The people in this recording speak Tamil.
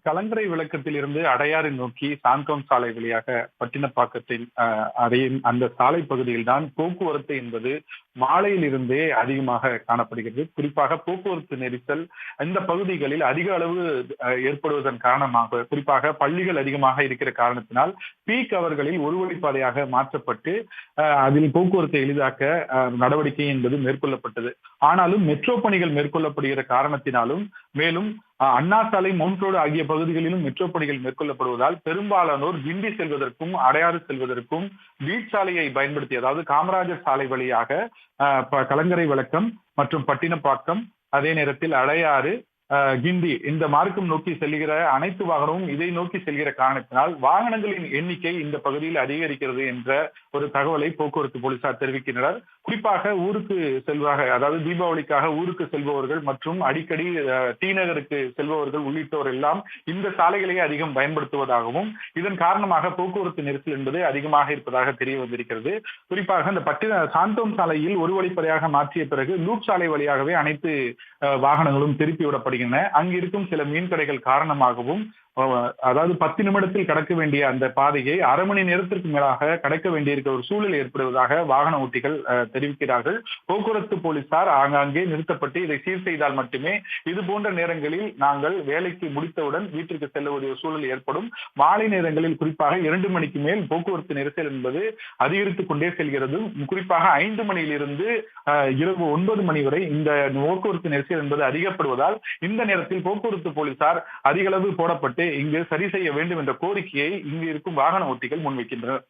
கலங்கரை விளக்கத்தில் இருந்து அடையாறு நோக்கி சாந்தோம் சாலை வழியாக பட்டினப்பாக்கத்தில் அடையும் அந்த சாலை பகுதியில் தான் போக்குவரத்து என்பது மாலையில் இருந்தே அதிகமாக காணப்படுகிறது. குறிப்பாக போக்குவரத்து நெரிசல் இந்த பகுதிகளில் அதிக அளவு ஏற்படுவதன் காரணமாக, குறிப்பாக பள்ளிகள் அதிகமாக இருக்கிற காரணத்தினால் பீக் அவர்களில் ஒரு வழிப்பாதையாக மாற்றப்பட்டு அதில் போக்குவரத்தை எளிதாக்க நடவடிக்கை என்பது மேற்கொள்ளப்பட்டது. ஆனாலும் மெட்ரோ பணிகள் மேற்கொள்ளப்படுகிற காரணத்தினாலும், மேலும் அண்ணா சாலை, மவுண்ட் ரோடு ஆகிய பகுதிகளிலும் மெட்ரோ பணிகள் மேற்கொள்ளப்படுவதால் பெரும்பாலானோர் கிண்டி செல்வதற்கும் அடையாறு செல்வதற்கும் பீச் சாலையை பயன்படுத்தி, அதாவது காமராஜர் சாலை வழியாக கலங்கரை விளக்கம் மற்றும் பட்டினப்பாக்கம், அதே நேரத்தில் அடையாறு, கிண்டி இந்த மார்க்கம் நோக்கி செல்கிற அனைத்து வாகனமும் இதை நோக்கி செல்கிற காரணத்தினால் வாகனங்களின் எண்ணிக்கை இந்த பகுதியில் அதிகரிக்கிறது என்ற ஒரு தகவலை போக்குவரத்து போலீசார் தெரிவிக்கின்றனர். குறிப்பாக ஊருக்கு செல்வாக, அதாவது தீபாவளிக்காக ஊருக்கு செல்பவர்கள் மற்றும் அடிக்கடி டி நகருக்கு செல்பவர்கள் உள்ளிட்டோர் எல்லாம் இந்த சாலைகளையே அதிகம் பயன்படுத்துவதாகவும், இதன் காரணமாக போக்குவரத்து நெரிசல் என்பது அதிகமாக இருப்பதாக தெரிய வந்திருக்கிறது. குறிப்பாக இந்த சாந்தோம் சாலையில் ஒரு வழிப்பதையாக மாற்றிய பிறகு லூப் சாலை வழியாகவே அனைத்து வாகனங்களும் திருப்பி விடப்படுகின்றன. அங்கு இருக்கும் சில மீன் கடைகள் காரணமாகவும், அதாவது 10 நிமிடத்தில் கடக்க வேண்டிய அந்த பாதையை அரை மணி நேரத்திற்கு மேலாக கடக்க வேண்டியிருக்க ஒரு சூழல் ஏற்படுவதாக வாகன ஓட்டிகள் தெரிவிக்கிறார்கள். போக்குவரத்து போலீசார் ஆங்காங்கே நிறுத்தப்பட்டு இதை சீர் செய்தால் மட்டுமே இது போன்ற நேரங்களில் நாங்கள் வேலைக்கு முடித்தவுடன் வீட்டிற்கு செல்லக்கூடிய சூழல் ஏற்படும். மாலை நேரங்களில் குறிப்பாக 2 மணிக்கு மேல் போக்குவரத்து நெரிசல் என்பது அதிகரித்துக் கொண்டே செல்கிறது. குறிப்பாக 5 மணியிலிருந்து இரவு 9 மணி வரை இந்த போக்குவரத்து நெரிசல் என்பது அதிகப்படுவதால் இந்த நேரத்தில் போக்குவரத்து போலீசார் அதிக அளவு போடப்பட்டு இங்கு சரி செய்ய வேண்டும் என்ற கோரிக்கையை இங்கு இருக்கும் வாகன ஓட்டிகள் முன்வைக்கின்றனர்.